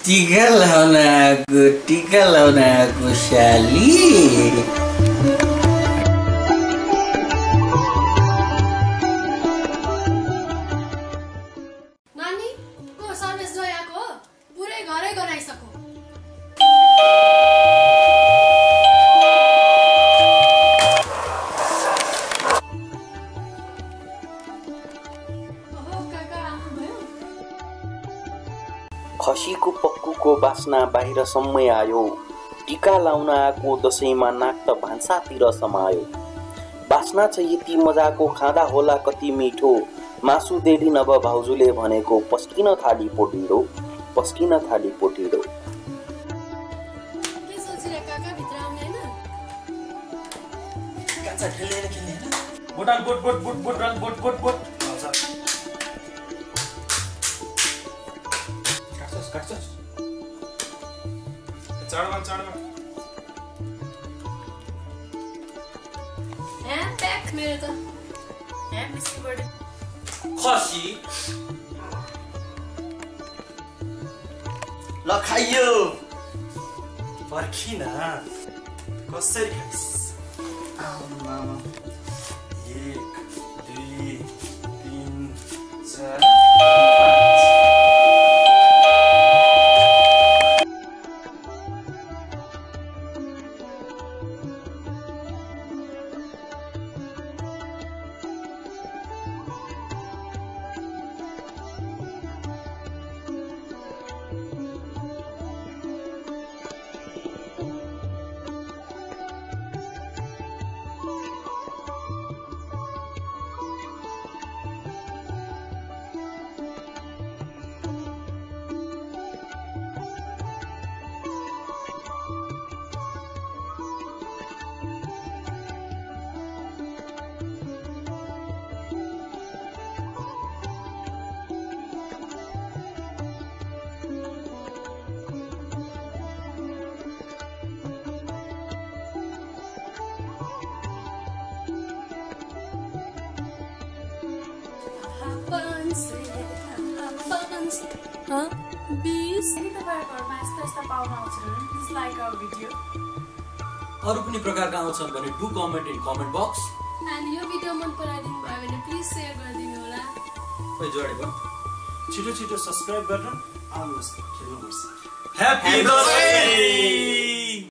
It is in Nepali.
टीका लाउन आएको साली नानी को सर्भिस जोयाको पुरै घरै गराइसको खसीको पक्कुको बास्ना बाहिरसम्म आयो। टीका लाउन आएको दशैंमा नाक त भान्सातिर समायो। बास्ना छ यति मजाको खाँदा होला कति मिठो। मासु देली नभ भाउजूले भनेको पस्किन थाली पोटिरो पस्किन थाली पोटिरो। के सोचिरे काका भित्र आउने हैन काचा खेल्ने हैन बोटाल बोट बोट बोट बोट रन बोट बोट बोट काट्छस् चाडमा प्याक मेरो त मिस्टी बर्डे खसी ल खाइयो पर्खिन कसरी खाइस् 1 2 3 4 अरु पनि प्रकारका आउँछन् भने do comment in comment box अनि यो भिडियो मन पराइदिनु भयो भने प्लिज शेयर गरिदिनु होला। ओइ जोडेको छिटो छिटो सब्स्क्राइब गरेर आउनुहोस् खेल्नुपर्छ। ह्यापी दशैं।